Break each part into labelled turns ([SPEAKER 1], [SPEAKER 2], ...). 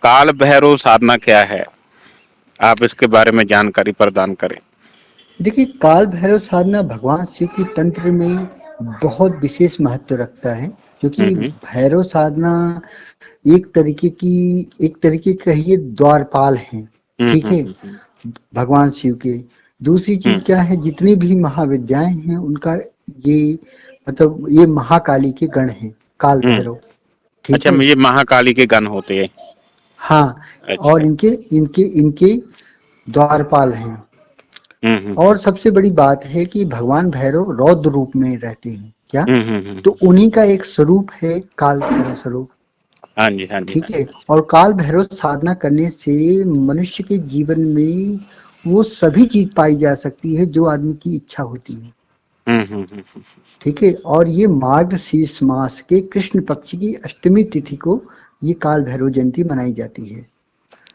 [SPEAKER 1] काल भैरव साधना क्या है? आप इसके बारे में जानकारी प्रदान करें।
[SPEAKER 2] देखिए, काल भैरव साधना भगवान शिव की तंत्र में बहुत विशेष महत्व रखता है, क्योंकि
[SPEAKER 1] हम्म
[SPEAKER 2] भैरव साधना एक तरीके कहिए द्वारपाल हैं।
[SPEAKER 1] हम्म
[SPEAKER 2] ठीक
[SPEAKER 1] हम्म
[SPEAKER 2] है,
[SPEAKER 1] हम्म
[SPEAKER 2] भगवान शिव के। दूसरी
[SPEAKER 1] हम्म
[SPEAKER 2] चीज क्या है, जितनी भी महाविद्याएं हैं उनका ये मतलब ये महाकाली के गण हैं, काल
[SPEAKER 1] हम्म।
[SPEAKER 2] भैरव। ठीक
[SPEAKER 1] अच्छा,
[SPEAKER 2] है।
[SPEAKER 1] ये महाकाली के गण होते हैं।
[SPEAKER 2] हाँ, और
[SPEAKER 1] अच्छा।
[SPEAKER 2] इनके इनके इनके द्वारपाल हैं।
[SPEAKER 1] हम्म
[SPEAKER 2] और सबसे बड़ी बात है कि भगवान भैरव रौद्र रूप में रहते हैं क्या, तो
[SPEAKER 1] हम्म।
[SPEAKER 2] उन्हीं का एक स्वरूप है काल भैरव स्वरूप।
[SPEAKER 1] हाँ जी, हाँ जी, हाँ
[SPEAKER 2] ठीक है,
[SPEAKER 1] जी।
[SPEAKER 2] और काल भैरव साधना करने से मनुष्य के जीवन में वो सभी चीज पाई जा सकती है जो आदमी की इच्छा होती है।
[SPEAKER 1] हम्म।
[SPEAKER 2] ठीक है, और ये मार्गशीर्ष मास के कृष्ण पक्ष की अष्टमी तिथि को ये काल भैरव जयंती मनाई जाती है।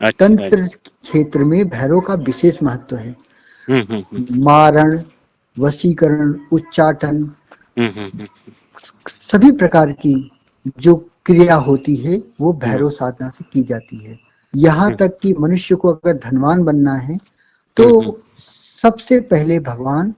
[SPEAKER 1] अच्छा,
[SPEAKER 2] तंत्र
[SPEAKER 1] अच्छा।
[SPEAKER 2] क्षेत्र में भैरव का विशेष महत्व है।
[SPEAKER 1] हम्म।
[SPEAKER 2] मारण, वशीकरण, उच्चाटन,
[SPEAKER 1] हम्म।
[SPEAKER 2] सभी प्रकार की जो क्रिया होती है वो
[SPEAKER 1] हम्म
[SPEAKER 2] भैरव साधना से की जाती है। यहाँ तक कि मनुष्य को अगर धनवान बनना है तो
[SPEAKER 1] हम्म
[SPEAKER 2] सबसे पहले भगवान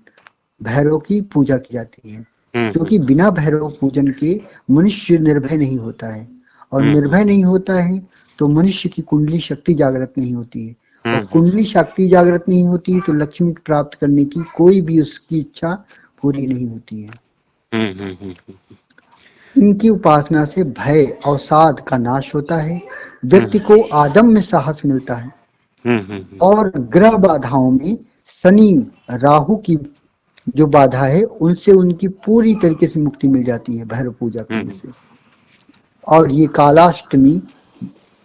[SPEAKER 2] भैरव की पूजा की जाती है, क्योंकि
[SPEAKER 1] हम्म
[SPEAKER 2] बिना भैरव पूजन के मनुष्य निर्भय नहीं होता है, और निर्भय
[SPEAKER 1] हम्म
[SPEAKER 2] नहीं होता है तो मनुष्य की कुंडली शक्ति जागृत नहीं होती है, और
[SPEAKER 1] हम्म
[SPEAKER 2] कुंडली शक्ति जागृत नहीं होती है तो लक्ष्मी प्राप्त करने की कोई भी उसकी इच्छा पूरी नहीं होती है।
[SPEAKER 1] हम्म
[SPEAKER 2] इनकी उपासना से भय अवसाद का नाश होता है,
[SPEAKER 1] हम्म
[SPEAKER 2] व्यक्ति को आदम्य साहस मिलता है,
[SPEAKER 1] हम्म
[SPEAKER 2] और ग्रह बाधाओं में शनि राहु की जो बाधा है उनसे उनकी पूरी तरीके से मुक्ति मिल जाती है भैरव पूजा करने
[SPEAKER 1] हम्म
[SPEAKER 2] से। और ये कालाष्टमी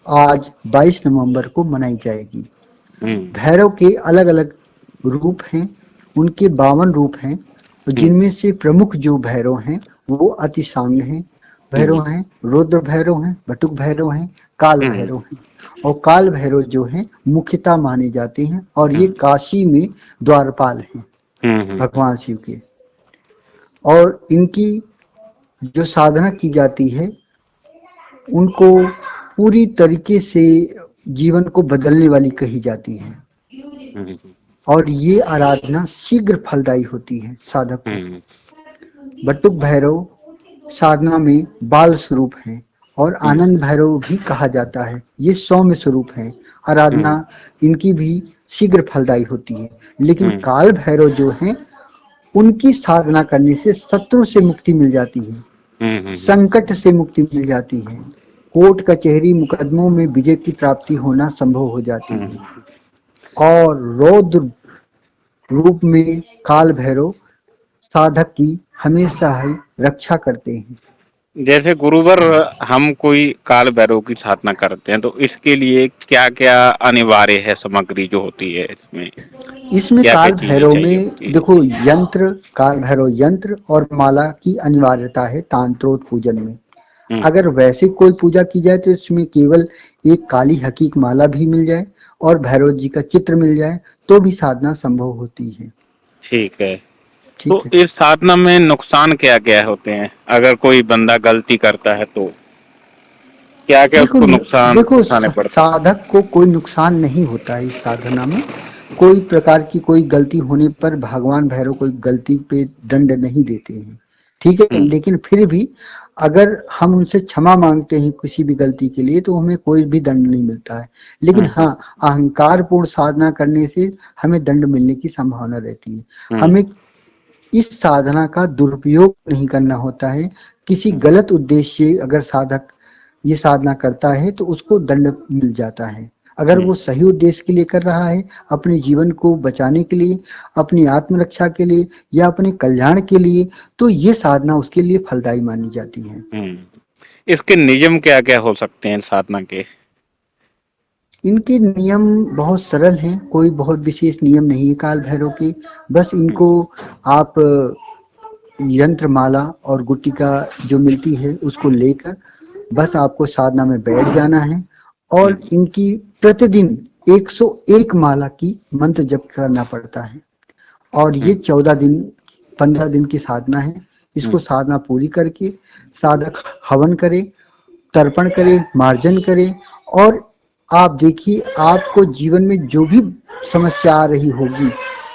[SPEAKER 2] आज 22 नवंबर को मनाई जाएगी।
[SPEAKER 1] हम्म
[SPEAKER 2] भैरव के अलग अलग रूप हैं, उनके 52 रूप हैं, जिनमें से प्रमुख जो भैरव हैं वो अतिसांग हैं,
[SPEAKER 1] हम्म
[SPEAKER 2] भैरव हैं, रुद्र भैरव हैं, बटुक भैरव हैं, काल
[SPEAKER 1] हम्म
[SPEAKER 2] भैरव हैं। और काल भैरव जो हैं मुख्यतः माने जाते हैं, और ये
[SPEAKER 1] हम्म
[SPEAKER 2] काशी में द्वारपाल हैं
[SPEAKER 1] हम्म
[SPEAKER 2] भगवान शिव के। और इनकी जो साधना की जाती है उनको पूरी तरीके से जीवन को बदलने वाली कही जाती है,
[SPEAKER 1] हम्म
[SPEAKER 2] और ये आराधना शीघ्र फलदायी होती है साधक को।
[SPEAKER 1] हम्म
[SPEAKER 2] बटुक भैरव साधना में बाल स्वरूप है, और आनंद भैरव भी कहा जाता है, ये सौम्य स्वरूप है। आराधना इनकी भी शीघ्र फलदायी होती है। लेकिन काल भैरव जो हैं उनकी साधना करने से शत्रु से मुक्ति मिल जाती है, संकट से मुक्ति मिल जाती है, कोर्ट कचहरी मुकदमों में विजय की प्राप्ति होना संभव हो जाती है। और रौद्र रूप में काल भैरव साधक की हमेशा ही रक्षा करते हैं।
[SPEAKER 1] जैसे गुरुवर, हम कोई काल भैरव की साधना करते हैं तो इसके लिए क्या क्या अनिवार्य है, सामग्री जो होती है इसमें
[SPEAKER 2] इसमें
[SPEAKER 1] क्या क्या
[SPEAKER 2] काल
[SPEAKER 1] चीजें
[SPEAKER 2] भैरव
[SPEAKER 1] चाहिए
[SPEAKER 2] में
[SPEAKER 1] होती है?
[SPEAKER 2] देखो, यंत्र, काल भैरव यंत्र और माला की अनिवार्यता है तांत्रोत पूजन में। अगर वैसे कोई पूजा की जाए तो इसमें केवल एक काली हकीक माला भी मिल जाए और भैरव जी का चित्र मिल जाए तो भी साधना संभव होती है।
[SPEAKER 1] ठीक है। तो
[SPEAKER 2] ठीक है,
[SPEAKER 1] इस साधना में नुकसान क्या क्या होते हैं, अगर कोई बंदा गलती करता है तो क्या क्या
[SPEAKER 2] देखो
[SPEAKER 1] उसको नुकसान
[SPEAKER 2] देखो
[SPEAKER 1] उठाने पड़ते हैं?
[SPEAKER 2] साधक को कोई नुकसान नहीं होता है इस साधना में। कोई प्रकार की कोई गलती होने पर भगवान भैरव कोई गलती पे दंड नहीं देते हैं। ठीक है, लेकिन फिर भी अगर हम उनसे क्षमा मांगते हैं किसी भी गलती के लिए तो हमें कोई भी दंड नहीं मिलता है। लेकिन हाँ, अहंकार पूर्ण साधना करने से हमें दंड मिलने की संभावना रहती है। हमें इस साधना का दुरुपयोग नहीं करना होता है। किसी गलत उद्देश्य से अगर साधक ये साधना करता है तो उसको दंड मिल जाता है। अगर वो सही उद्देश्य के लिए कर रहा है, अपने जीवन को बचाने के लिए, अपनी आत्मरक्षा के लिए या अपने कल्याण के लिए, तो ये साधना उसके लिए फलदायी मानी जाती है।
[SPEAKER 1] इसके नियम क्या क्या हो सकते हैं साधना के?
[SPEAKER 2] इनके नियम बहुत सरल हैं, कोई बहुत विशेष नियम नहीं है काल भैरव के। बस इनको आप यंत्र माला और गुट्टिका जो मिलती है उसको लेकर बस आपको साधना में बैठ जाना है, और इनकी प्रतिदिन 101 माला की मंत्र जप करना पड़ता है। और ये 14 दिन 15 दिन की साधना है। इसको साधना पूरी करके साधक हवन करे, तर्पण करे, मार्जन करे, और आप देखिए आपको जीवन में जो भी समस्या आ रही होगी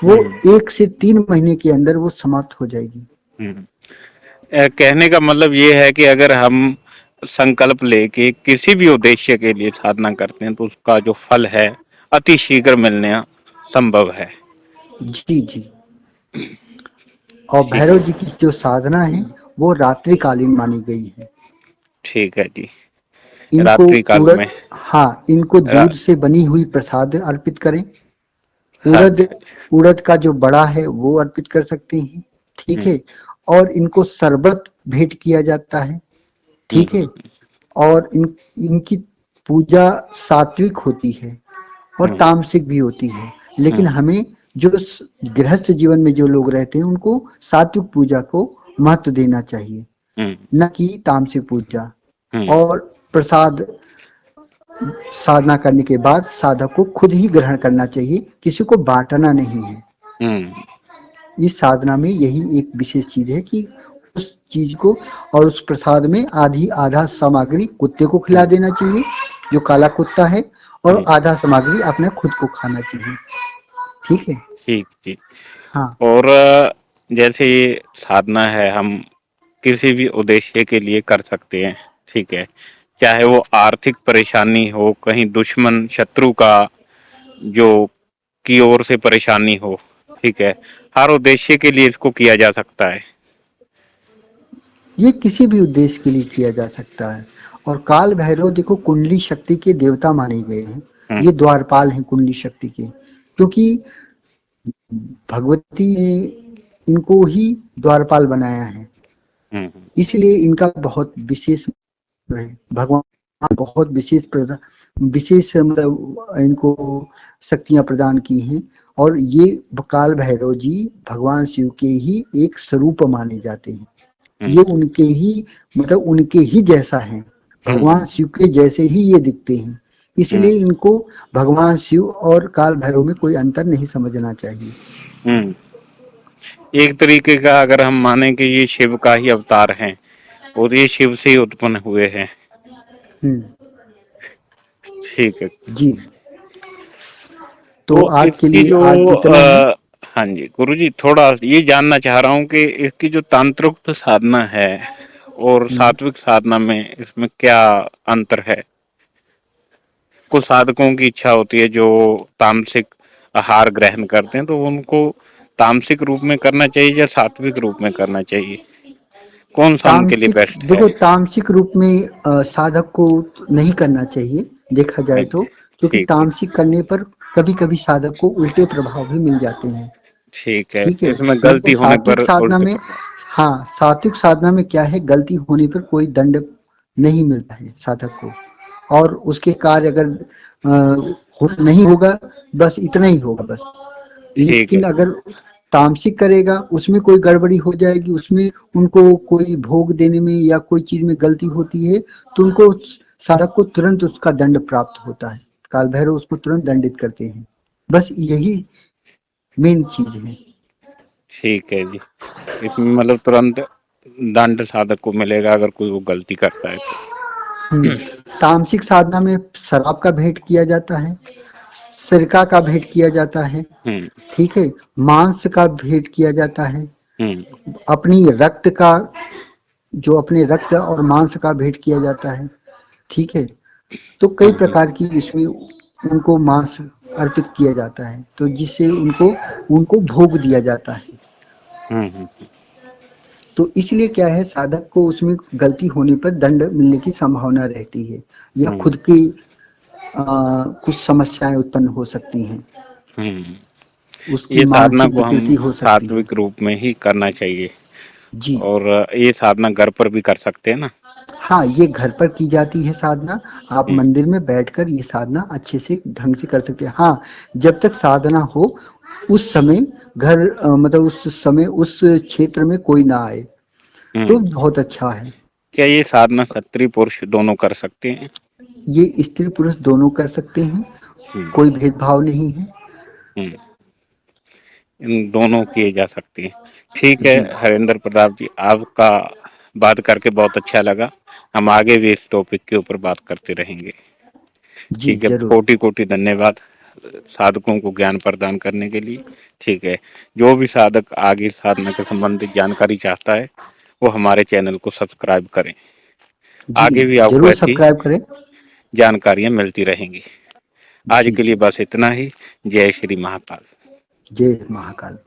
[SPEAKER 2] वो
[SPEAKER 1] हम्म
[SPEAKER 2] 1 से 3 महीने के अंदर वो समाप्त हो जाएगी।
[SPEAKER 1] हम्म। कहने का मतलब ये है कि अगर हम संकल्प लेके किसी भी उद्देश्य के लिए साधना करते हैं तो उसका जो फल है अति शीघ्र मिलना संभव है।
[SPEAKER 2] जी, जी। और
[SPEAKER 1] ठीक
[SPEAKER 2] भैरव
[SPEAKER 1] है।
[SPEAKER 2] जी की जो साधना है वो रात्रिकालीन मानी गई है।
[SPEAKER 1] ठीक है जी।
[SPEAKER 2] इनको
[SPEAKER 1] रात्रि काल में।
[SPEAKER 2] इनको
[SPEAKER 1] रा,
[SPEAKER 2] दूध से बनी हुई प्रसाद अर्पित करें। उड़द
[SPEAKER 1] अच्छा।
[SPEAKER 2] उड़द का जो बड़ा है वो अर्पित कर सकते हैं, ठीक
[SPEAKER 1] हम्म
[SPEAKER 2] है? और इनको शरबत भेंट किया जाता है, ठीक है?
[SPEAKER 1] हम्म
[SPEAKER 2] और इनकी पूजा सात्विक होती है और
[SPEAKER 1] हम्म
[SPEAKER 2] तामसिक भी होती है। लेकिन
[SPEAKER 1] हम्म
[SPEAKER 2] हमें जो गृहस्थ जीवन में जो लोग रहते हैं उनको सात्विक पूजा को महत्व देना चाहिए,
[SPEAKER 1] हम्म
[SPEAKER 2] न कि तामसिक पूजा।
[SPEAKER 1] हम्म
[SPEAKER 2] और प्रसाद साधना करने के बाद साधक को खुद ही ग्रहण करना चाहिए, किसी को बांटना नहीं है।
[SPEAKER 1] हम्म
[SPEAKER 2] इस साधना में यही एक विशेष चीज है कि उस चीज को और उस प्रसाद में आधी आधा सामग्री कुत्ते को खिला
[SPEAKER 1] हम्म
[SPEAKER 2] देना चाहिए जो काला कुत्ता है, और
[SPEAKER 1] हम्म।
[SPEAKER 2] आधा सामग्री अपने खुद को खाना चाहिए, ठीक है?
[SPEAKER 1] ठीक ठीक।
[SPEAKER 2] हाँ।
[SPEAKER 1] और जैसे ये साधना है हम किसी भी उद्देश्य के लिए कर सकते हैं। ठीक है। चाहे वो आर्थिक परेशानी हो, कहीं दुश्मन शत्रु का जो की ओर से परेशानी हो। ठीक है। हर उद्देश्य के लिए इसको किया जा सकता है।
[SPEAKER 2] ये किसी भी उद्देश्य के लिए किया जा सकता है। और काल भैरव देखो कुंडली शक्ति के देवता माने गए हैं।
[SPEAKER 1] हम्म
[SPEAKER 2] ये द्वारपाल हैं कुंडली शक्ति के, क्योंकि भगवती ने इनको ही द्वारपाल बनाया है,
[SPEAKER 1] हम्म
[SPEAKER 2] इसलिए इनका बहुत विशेष है। भगवान बहुत विशेष मतलब इनको शक्तियां प्रदान की हैं। और ये काल भैरव जी भगवान शिव के ही एक स्वरूप माने जाते हैं। ये
[SPEAKER 1] हम्म
[SPEAKER 2] उनके ही मतलब उनके ही जैसा है,
[SPEAKER 1] हम्म
[SPEAKER 2] भगवान शिव के जैसे ही ये दिखते हैं।
[SPEAKER 1] हम्म
[SPEAKER 2] इसलिए इनको भगवान शिव और काल भैरव में कोई अंतर नहीं समझना चाहिए।
[SPEAKER 1] हम्म। एक तरीके का अगर हम माने कि ये शिव का ही अवतार हैं और ये शिव से ही उत्पन्न हुए हैं।
[SPEAKER 2] हम्म।
[SPEAKER 1] ठीक है।
[SPEAKER 2] जी। तो
[SPEAKER 1] तो
[SPEAKER 2] आज के
[SPEAKER 1] इसकी
[SPEAKER 2] लिए
[SPEAKER 1] जो
[SPEAKER 2] आज इतना ही।
[SPEAKER 1] हाँ जी गुरुजी, थोड़ा ये जानना चाह रहा हूँ कि इसकी जो तांत्रिक साधना है और
[SPEAKER 2] हम्म।
[SPEAKER 1] सात्विक साधना में इसमें क्या अंतर है? कुछ साधकों की इच्छा होती है जो तामसिक आहार ग्रहण करते हैं, तो उनको तामसिक रूप में करना चाहिए या सात्विक रूप में करना चाहिए? कौन सा उनके लिए
[SPEAKER 2] तामसिक
[SPEAKER 1] बेस्ट है?
[SPEAKER 2] देखो तामसिक रूप में साधक को नहीं करना चाहिए देखा
[SPEAKER 1] हाँ
[SPEAKER 2] जाए
[SPEAKER 1] जी।
[SPEAKER 2] तो, क्योंकि
[SPEAKER 1] ठीक है।
[SPEAKER 2] तामसिक करने पर कभी कभी साधक को उल्टे प्रभाव भी मिल जाते हैं,
[SPEAKER 1] ठीक है।
[SPEAKER 2] ठीक है?
[SPEAKER 1] इसमें
[SPEAKER 2] लेकिन
[SPEAKER 1] गलती होने
[SPEAKER 2] सात्विक
[SPEAKER 1] पर
[SPEAKER 2] साधना
[SPEAKER 1] उल्टे
[SPEAKER 2] में,
[SPEAKER 1] प्रभाव।
[SPEAKER 2] हाँ, सात्विक साधना में क्या है, गलती होने पर कोई दंड नहीं मिलता है साधक को। और उसके कार्य अगर नहीं होगा, बस इतना ही होगा बस।
[SPEAKER 1] ठीक
[SPEAKER 2] लेकिन
[SPEAKER 1] है।
[SPEAKER 2] अगर तामसिक करेगा उसमें कोई गड़बड़ी हो जाएगी, उसमें उनको कोई भोग देने में या कोई चीज में गलती होती है तो उनको साधक को तुरंत उसका दंड प्राप्त होता है। काल भैरव उसको तुरंत दंडित करते हैं। बस यही मेन चीज है।
[SPEAKER 1] ठीक है जी। इसमें मतलब तुरंत दंड साधक को मिलेगा अगर कोई वो गलती करता है तो।
[SPEAKER 2] हम्म। तामसिक साधना में शराब का भेंट किया जाता है, सिरका का भेंट किया जाता है,
[SPEAKER 1] हम्म
[SPEAKER 2] ठीक है? मांस का भेंट किया जाता है,
[SPEAKER 1] हम्म
[SPEAKER 2] अपनी रक्त का जो अपने रक्त और मांस का भेंट किया जाता है, ठीक है? तो कई
[SPEAKER 1] हम्म
[SPEAKER 2] प्रकार की इसमें उनको मांस अर्पित किया जाता है, तो जिससे उनको उनको भोग दिया जाता है।
[SPEAKER 1] हम्म।
[SPEAKER 2] तो इसलिए क्या है, साधक को उसमें गलती होने पर दंड मिलने की संभावना रहती है, या
[SPEAKER 1] हम्म
[SPEAKER 2] खुद की कुछ समस्याएं उत्पन्न हो सकती हैं,
[SPEAKER 1] हम्म।
[SPEAKER 2] उसकी
[SPEAKER 1] ये साधना
[SPEAKER 2] मानसिक
[SPEAKER 1] को हम
[SPEAKER 2] विकृति हो सकती है।
[SPEAKER 1] सात्विक रूप में ही करना चाहिए।
[SPEAKER 2] जी।
[SPEAKER 1] और ये साधना घर पर भी कर सकते हैं ना?
[SPEAKER 2] हाँ, ये घर पर की जाती है साधना। आप
[SPEAKER 1] हम्म
[SPEAKER 2] मंदिर में बैठकर ये साधना अच्छे से ढंग से कर सकते हैं। हाँ, जब तक साधना हो उस समय मतलब उस समय उस क्षेत्र में कोई ना आए तो
[SPEAKER 1] हम्म।
[SPEAKER 2] बहुत अच्छा है।
[SPEAKER 1] क्या ये साधना स्त्री पुरुष दोनों कर सकते हैं?
[SPEAKER 2] ये स्त्री पुरुष दोनों कर सकते हैं,
[SPEAKER 1] हम्म
[SPEAKER 2] कोई भेदभाव नहीं है।
[SPEAKER 1] हम्म। इन दोनों किए जा सकते हैं। ठीक है।
[SPEAKER 2] जी।
[SPEAKER 1] हरेंद्र प्रताप जी, आपका बात करके बहुत अच्छा लगा। हम आगे भी इस टॉपिक के ऊपर बात करते रहेंगे।
[SPEAKER 2] जी
[SPEAKER 1] ठीक है,
[SPEAKER 2] जरूर।
[SPEAKER 1] कोटि कोटि धन्यवाद साधकों को ज्ञान प्रदान करने के लिए। ठीक है, जो भी साधक आगे साधना के संबंधित जानकारी चाहता है वो हमारे चैनल को सब्सक्राइब करें।
[SPEAKER 2] जी
[SPEAKER 1] आगे भी आपको
[SPEAKER 2] जरूर
[SPEAKER 1] ऐसी
[SPEAKER 2] सब्सक्राइब करें।
[SPEAKER 1] जानकारियां मिलती रहेंगी। आज
[SPEAKER 2] जी
[SPEAKER 1] के लिए
[SPEAKER 2] जी।
[SPEAKER 1] बस इतना ही। जय श्री महाकाल।
[SPEAKER 2] जय महाकाल।